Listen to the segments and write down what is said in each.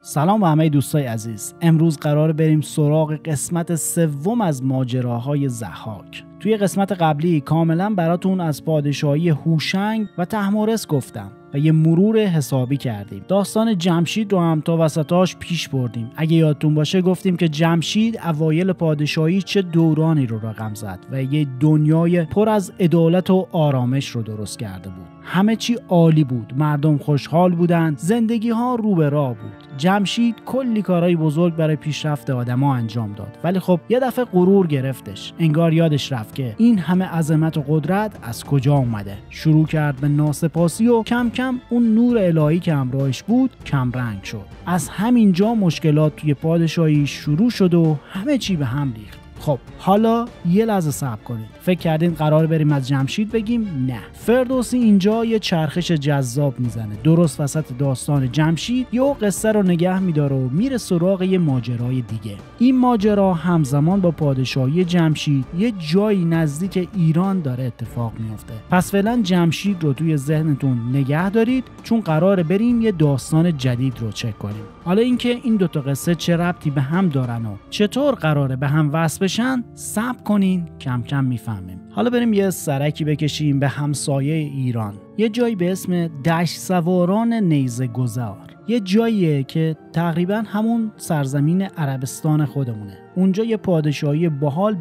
سلام به همه دوستای عزیز. امروز قرار بریم سراغ قسمت سوم از ماجراهای ضحاک. توی قسمت قبلی کاملا براتون از پادشاهی هوشنگ و طهماسپ گفتم و یه مرور حسابی کردیم. داستان جمشید رو هم تا وسطاش پیش بردیم. اگه یادتون باشه گفتیم که جمشید اوایل پادشاهی چه دورانی رو رقم زد و یه دنیای پر از عدالت و آرامش رو درست کرده بود. همه چی عالی بود، مردم خوشحال بودن، زندگی ها رو به راه بود. جمشید کلی کارهای بزرگ برای پیشرفت آدما انجام داد، ولی خب یه دفعه غرور گرفتش. انگار یادش رفت که این همه عظمت و قدرت از کجا اومده. شروع کرد به ناسپاسی و کم کم اون نور الهی که همراهش بود کم رنگ شد. از همینجا مشکلات توی پادشاهی شروع شد و همه چی به هم ریخت. خب حالا یه لحظه صبر کنید. فکر کردین قرار بریم از جمشید بگیم؟ نه. فردوسی اینجا یه چرخش جذاب میزنه. درست وسط داستان جمشید یه قصه رو نگه میداره و میره سراغ یه ماجرای دیگه. این ماجرا همزمان با پادشاهی جمشید یه جایی نزدیک ایران داره اتفاق میفته. پس فعلا جمشید رو توی ذهنتون نگه دارید، چون قراره بریم یه داستان جدید رو چک کنیم. حالا اینکه این دوتا قصه چه ربطی به هم دارن و چطور قراره به هم وصل بشن، صبر کنین کم کم میفهمیم. حالا بریم یه سرکی بکشیم به همسایه ایران، یه جایی به اسم دشت سواران نیزه گذار. یه جاییه که تقریبا همون سرزمین عربستان خودمونه. اونجا یه پادشاه باحال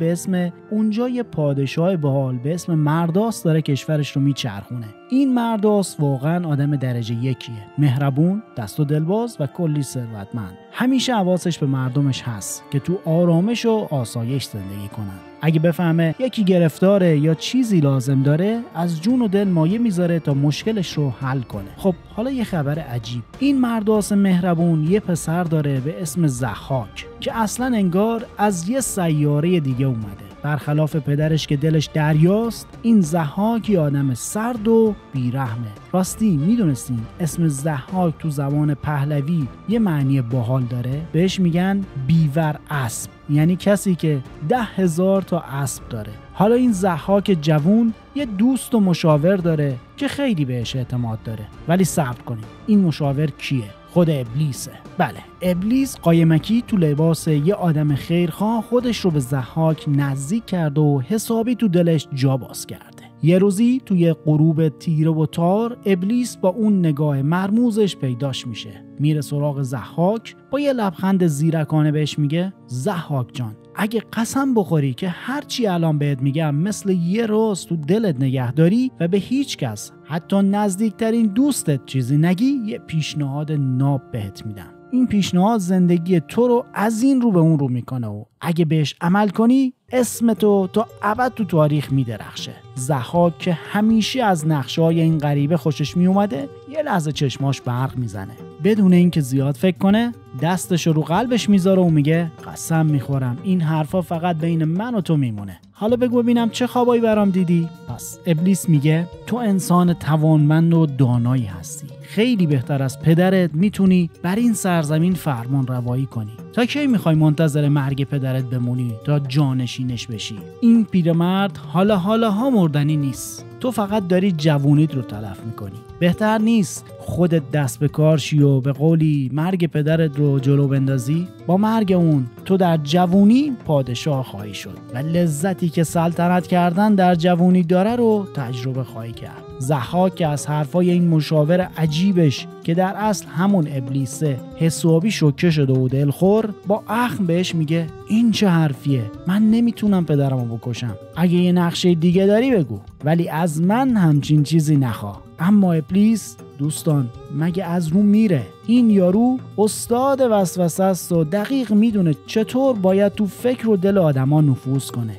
به اسم مرداس داره کشورش رو میچرخونه. این مرداس واقعا آدم درجه یکیه، مهربون، دست و دلباز و کلی ثروتمند. همیشه حواسش به مردمش هست که تو آرامش و آسایش زندگی کنن. اگه بفهمه یکی گرفتاره یا چیزی لازم داره، از جون و دل مایه میذاره تا مشکلش رو حل کنه. خب حالا یه خبر عجیب. این مرداس مهربون یه پسر داره به اسم ضحاک که اصلا انگار از یه سیاره دیگه اومده. برخلاف پدرش که دلش دریاست، این ضحاک آدم سرد و بیرحمه. راستی میدونستین اسم ضحاک تو زبان پهلوی یه معنی باحال داره؟ بهش میگن بیور اسب، یعنی کسی که 10,000 تا اسب داره. حالا این ضحاک جوون یه دوست و مشاور داره که خیلی بهش اعتماد داره. ولی صبر کنید، این مشاور کیه؟ خود ابلیسه. بله، ابلیس قایمکی تو لباس یه آدم خیرخواه خودش رو به ضحاک نزدیک کرد و حسابی تو دلش جا باز کرده. یه روزی توی غروب تیره و تار، ابلیس با اون نگاه مرموزش پیداش میشه. میره سراغ ضحاک، با یه لبخند زیرکانه بهش میگه ضحاک جان، اگه قسم بخوری که هرچی الان بهت میگم مثل یه روز تو دلت نگه داری و به هیچ کس، حتی نزدیکترین دوستت چیزی نگی، یه پیشنهاد ناب بهت میدم. این پیشنهاد زندگی تو رو از این رو به اون رو میکنه و اگه بهش عمل کنی اسم تو تا ابد تو تاریخ میدرخشه. ضحاک که همیشه از نقشه‌های این غریبه خوشش میومده، یه لحظه چشماش برق میزنه. بدون اینکه زیاد فکر کنه دستش رو قلبش میذاره و میگه قسم میخورم این حرفا فقط بین من و تو میمونه. حالا بگو ببینم چه خوابایی برام دیدی؟ پس ابلیس میگه تو انسان توانمند و دانایی هستی. خیلی بهتر از پدرت میتونی بر این سرزمین فرمان روایی کنی. تا کی میخوای منتظر مرگ پدرت بمونی تا جانشینش بشی؟ این پیرمرد حالا مردنی نیست. تو فقط داری جوونیت رو تلف میکنی. بهتر نیست خودت دست به کار شی و به قولی مرگ پدرت رو جلو بندازی؟ با مرگ اون تو در جوونی پادشاه خواهی شد و لذتی که سلطنت کردن در جوونی داره رو تجربه خواهی کرد. ضحاک که از حرفای این مشاور عجیبش که در اصل همون ابلیسه حسابی شوکه شده و دلخور، با اخم بهش میگه این چه حرفیه؟ من نمیتونم پدرمو بکشم. اگه یه نقشه دیگه داری بگو، ولی از من همچین چیزی نخواه. اما ابلیس دوستان مگه از رو میره؟ این یارو استاد وسوسه است و دقیق میدونه چطور باید تو فکر و دل آدما نفوذ کنه.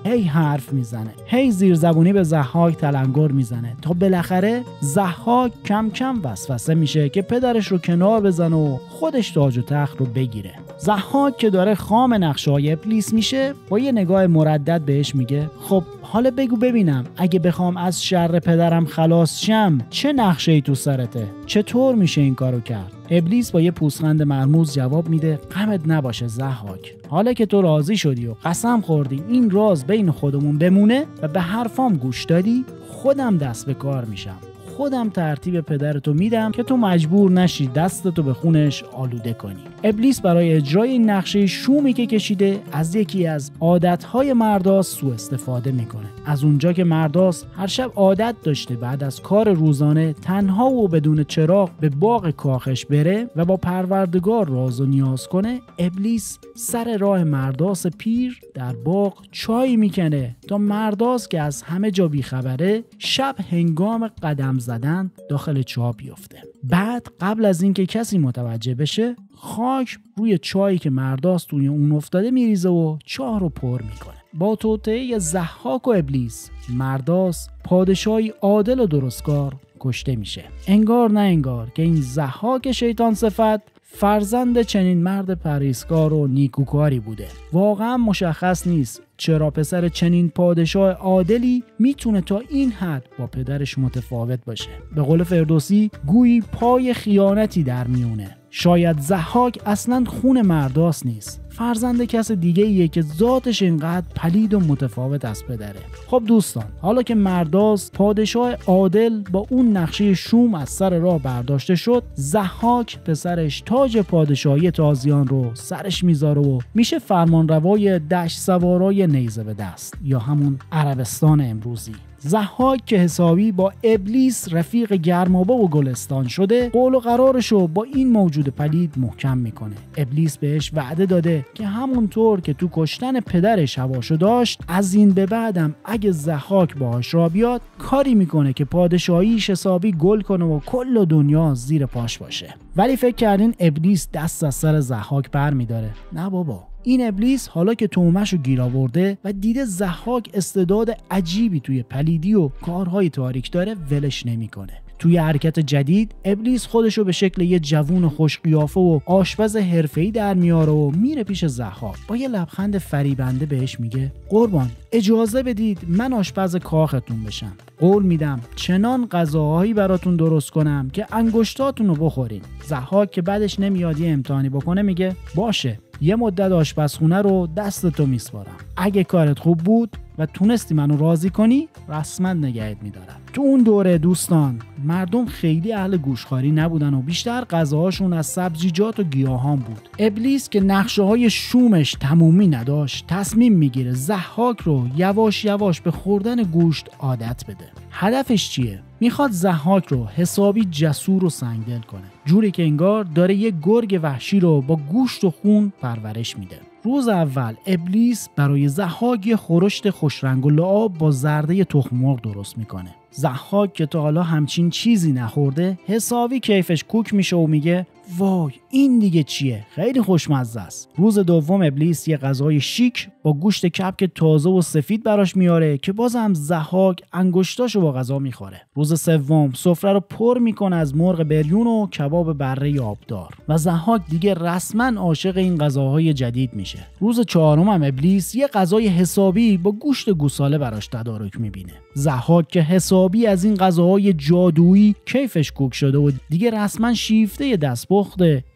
هی حرف میزنه، هی زیرزبونی به ضحاک تلنگر میزنه تا بالاخره ضحاک کم کم وسوسه میشه که پدرش رو کنار بزنه و خودش تاج و تخت رو بگیره. ضحاک که داره خام نقشه‌های ابلیس میشه، با یه نگاه مردد بهش میگه خب حالا بگو ببینم اگه بخوام از شر پدرم خلاص شم چه نقشه‌ای تو سرته؟ چطور میشه این کارو کرد؟ ابلیس با یه پوزخند مرموز جواب میده غمت نباشه ضحاک، حالا که تو راضی شدی و قسم خوردی این راز بین خودمون بمونه و به حرفام گوش دادی، خودم دست به کار میشم، خودم ترتیب پدرتو میدم که تو مجبور نشی دستتو به خونش آلوده کنی. ابلیس برای اجرای این نقشه شومی که کشیده از یکی از عادتهای مرداس سوء استفاده میکنه. از اونجا که مرداس هر شب عادت داشته بعد از کار روزانه تنها و بدون چراغ به باغ کاخش بره و با پروردگار راز و نیاز کنه، ابلیس سر راه مرداس پیر در باغ چای میکنه تا مرداس که از همه جا بیخبره شب هنگام قدم زدن داخل چاه بیفته. بعد قبل از اینکه کسی متوجه بشه خاک روی چایی که مرداس توی اون افتاده میریزه و چاه رو پر میکنه. با توطئه ضحاک و ابلیس مرداس پادشاهی عادل و درستکار کشته میشه. انگار نه انگار که این ضحاک شیطان صفت فرزند چنین مرد پرهیزکار و نیکوکاری بوده. واقعا مشخص نیست چرا پسر چنین پادشاه عادلی میتونه تا این حد با پدرش متفاوت باشه. به قول فردوسی گویی پای خیانتی در میونه. شاید ضحاک اصلاً خون مرداس نیست، فرزند کس دیگه ایه که ذاتش اینقدر پلید و متفاوت از پدره. خب دوستان، حالا که مرداس پادشاه عادل با اون نقشه شوم از سر راه برداشته شد، ضحاک پسرش تاج پادشاهی تازیان رو سرش میذاره و میشه فرمانروای دشت سوارای نیزه به دست یا همون عربستان امروزی. ضحاک که حسابی با ابلیس رفیق گرمابه و گلستان شده، قول و قرارشو با این موجود پلید محکم میکنه. ابلیس بهش وعده داده که همونطور که تو کشتن پدرش هواشو داشت، از این به بعدم اگه ضحاک باهاش را بیاد کاری میکنه که پادشاهیش حسابی گل کنه و کل دنیا زیر پاش باشه. ولی فکر کردین ابلیس دست از سر ضحاک بر میداره؟ نه بابا، این ابلیس حالا که تومه‌شو گیر آورده و دیده ضحاک استعداد عجیبی توی پلیدی و کارهای تاریک داره، ولش نمیکنه. توی حرکت جدید ابلیس خودشو به شکل یه جوون خوش قیافه و آشپز حرفه‌ای در میاره و میره پیش ضحاک. با یه لبخند فریبنده بهش میگه قربان اجازه بدید من آشپز کاختون بشم. قول میدم چنان غذاهایی براتون درست کنم که انگشتاتون رو بخورین. ضحاک که بعدش نمیاد یه امتحانی بکنه میگه باشه، یه مدت آشپزخونه رو دست تو میسپارم. اگه کارت خوب بود و تونستی منو راضی کنی رسما نگهت میدارم. تو اون دوره دوستان مردم خیلی اهل گوشخواری نبودن و بیشتر غذاهاشون از سبزیجات و گیاهان بود. ابلیس که نقشه های شومش تمومی نداشت تصمیم میگیره ضحاک رو یواش یواش به خوردن گوشت عادت بده. هدفش چیه؟ میخواد ضحاک رو حسابی جسور و سنگدل کنه، جوری که انگار داره یه گرگ وحشی رو با گوشت و خون پرورش میده. روز اول ابلیس برای ضحاک یه خورشت خوشرنگ و لعاب با زرده تخم مرغ درست میکنه. ضحاک که تا حالا همچین چیزی نخورده حسابی کیفش کوک میشه و میگه وای این دیگه چیه؟ خیلی خوشمزه است. روز دوم ابلیس یه غذای شیک با گوشت کبک تازه و سفید براش میاره که بازم ضحاک انگشتاشو با غذا میخوره. روز سوم سفره رو پر میکنه از مرغ بریون و کباب بره آبدار و ضحاک دیگه رسما عاشق این غذاهای جدید میشه. روز چهارم هم ابلیس یه غذای حسابی با گوشت گوساله براش تدارک میبینه. ضحاک که حسابی از این غذاهای جادویی کیفش کوک شده و دیگه رسما شیفته دستپخت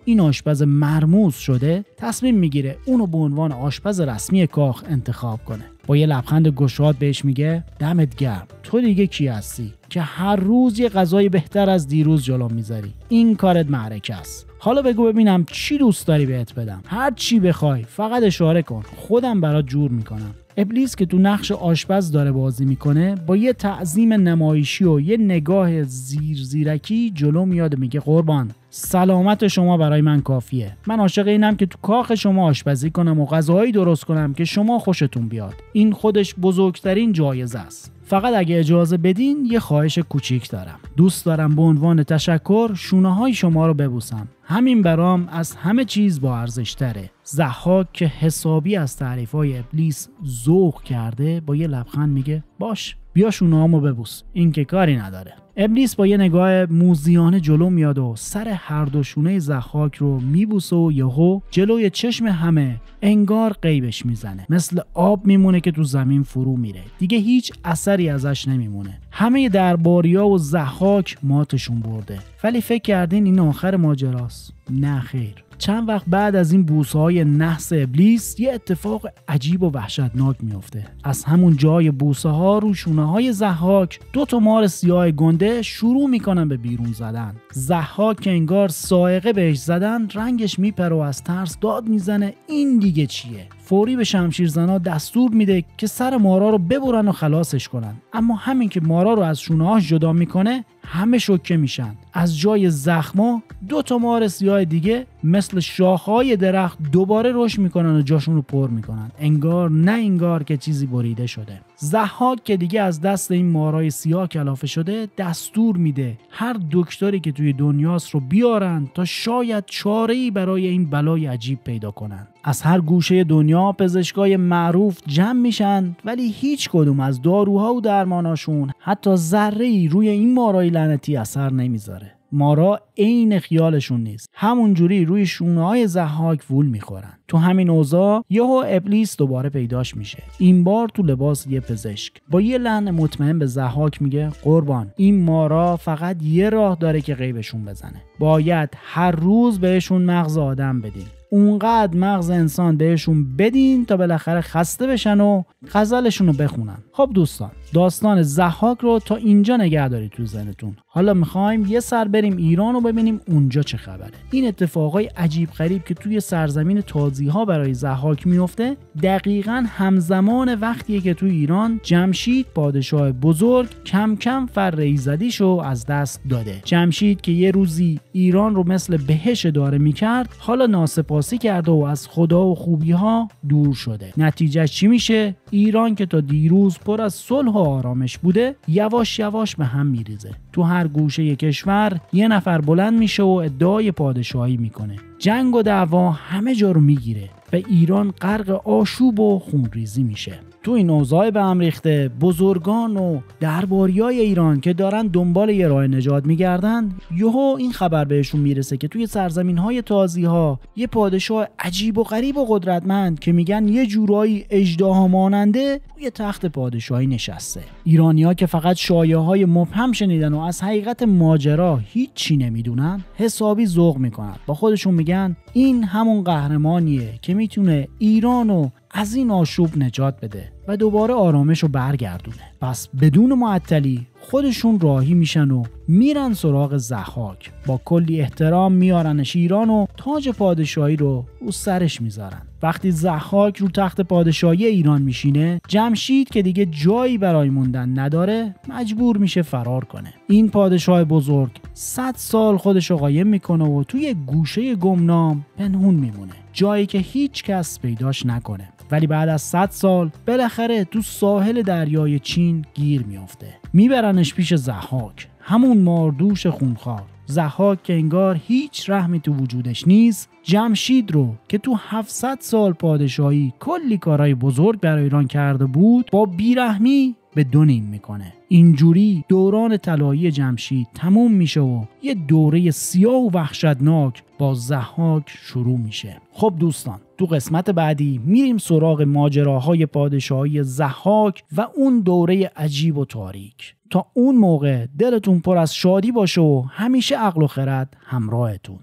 این آشپز مرموز شده، تصمیم میگیره اونو به عنوان آشپز رسمی کاخ انتخاب کنه. با یه لبخند گشاد بهش میگه دمت گرم، تو دیگه کی هستی که هر روز یه غذای بهتر از دیروز جلو میذاری؟ این کارت معرکه است. حالا بگو ببینم چی دوست داری بهت بدم؟ هر چی بخوای فقط اشاره کن، خودم برات جور میکنم. ابلیس که تو نقش آشپز داره بازی میکنه با یه تعظیم نمایشی و یه نگاه زیرکی جلو میاد، میگه قربان سلامت شما برای من کافیه. من عاشق اینم که تو کاخ شما آشپزی کنم و غذاهایی درست کنم که شما خوشتون بیاد. این خودش بزرگترین جایزه است. فقط اگه اجازه بدین یه خواهش کوچیک دارم. دوست دارم به عنوان تشکر شونه‌های شما رو ببوسم. همین برام از همه چیز با ارزش تره. ضحاک که حسابی از تعریف‌های ابلیس ذوق کرده با یه لبخند میگه باش، بیا شونه‌هامو ببوس، این که کاری نداره. ابلیس با یه نگاه موذیانه جلو میاد و سر هر دو شونه ضحاک رو میبوسه و یهو جلوی چشم همه انگار غیبش میزنه. مثل آب میمونه که تو زمین فرو میره. دیگه هیچ اثری ازش نمیمونه. همه درباریا و ضحاک ماتشون برده. ولی فکر کردین این آخر ماجراست؟ نه خیر. چند وقت بعد از این بوسه‌های نحس ابلیس یه اتفاق عجیب و وحشتناک میفته. از همون جای بوسه‌ها رو شونه‌های ضحاک 2 مار سیاه گنده شده شروع میکنن به بیرون زدن. ضحاک که انگار سائقه بهش زدن رنگش میپره و از ترس داد میزنه این دیگه چیه؟ فوری به شمشیرزنا دستور میده که سر مارا رو ببرن و خلاصش کنن. اما همین که مارا رو از شونه‌هاش جدا میکنه همه شوکه میشن. از جای زخما 2 مار سیاه دیگه مثل شاخهای درخت دوباره رشد میکنن و جاشون رو پر میکنن. انگار نه انگار که چیزی بریده شده. ضحاک که دیگه از دست این مارای سیاه کلافه شده دستور میده هر دکتری که توی دنیاست رو بیارن تا شاید چاره‌ای برای این بلای عجیب پیدا کنن. از هر گوشه دنیا پزشکای معروف جمع میشن ولی هیچ کدوم از داروها و درماناشون حتی ذره‌ای روی این مارای لعنتی اثر نمیذاره. مارا عین خیالشون نیست. همون جوری روی شونه‌های ضحاک وول میخورن. تو همین اوضاع یهو ابلیس دوباره پیداش میشه. این بار تو لباس یه پزشک. با یه لحن مطمئن به ضحاک میگه قربان این مارا فقط یه راه داره که غیبشون بزنه. باید هر روز بهشون مغز آدم بدیم. اونقدر مغز انسان بهشون بدین تا بالاخره خسته بشن و غزلشون رو بخونن. خب دوستان، داستان ضحاک رو تا اینجا نگه دارید تو ذهنتون. حالا میخوایم یه سر بریم ایران و ببینیم اونجا چه خبره. این اتفاقای عجیب غریب که توی سرزمین تازی‌ها برای ضحاک میفته دقیقاً همزمان وقتیه که توی ایران جمشید پادشاه بزرگ کم کم فر ایزدیشو از دست داده. جمشید که یه روزی ایران رو مثل بهش اداره میکرد حالا ناسپاسی کرده و از خدا و خوبی‌ها دور شده. نتیجه چی میشه؟ ایران که تا دیروز پر از صلح و آرامش بوده یواش یواش به هم میریزه. تو هر گوشه کشور یه نفر بلند میشه و ادعای پادشاهی میکنه. جنگ و دعوا همه جا رو میگیره و ایران غرق آشوب و خونریزی میشه. تو این اوضاع به هم ریخته بزرگان و درباریای ایران که دارن دنبال یه راه نجات میگردن یهو این خبر بهشون میرسه که توی سرزمین‌های تازی‌ها یه پادشاه عجیب و غریب و قدرتمند که میگن یه جورایی اژدها ماننده روی تخت پادشاهی نشسته. ایرانی‌ها که فقط شایعه‌های مبهم شنیدن و از حقیقت ماجرا هیچی نمیدونن حسابی ذوق میکنن. با خودشون میگن این همون قهرمانیه که میتونه ایرانو از این آشوب نجات بده و دوباره آرامش رو برگردونه. پس بدون معطلی خودشون راهی میشن و میرن سراغ ضحاک. با کلی احترام میارنش ایران و تاج پادشاهی رو سرش میذارن. وقتی ضحاک رو تخت پادشاهی ایران میشینه جمشید که دیگه جایی برای موندن نداره مجبور میشه فرار کنه. این پادشاه بزرگ 100 سال خودش رو قایم میکنه و توی گوشه گمنام پنهون میمونه، جایی که هیچ کس پیداش نکنه. ولی بعد از 100 سال بالاخره تو ساحل دریای چین گیر میافته. میبرنش پیش ضحاک، همون ماردوش خونخوار. ضحاک که انگار هیچ رحمی تو وجودش نیست جمشید رو که تو 700 سال پادشاهی کلی کارهای بزرگ برای ایران کرده بود با بیرحمی به 2 نیم میکنه. اینجوری دوران طلایی جمشید تموم میشه و یه دوره سیاه و وحشتناک با ضحاک شروع میشه. خب دوستان، تو قسمت بعدی میریم سراغ ماجراهای پادشاهی ضحاک و اون دوره عجیب و تاریک. تا اون موقع دلتون پر از شادی باشه و همیشه عقل و خرد همراهتون.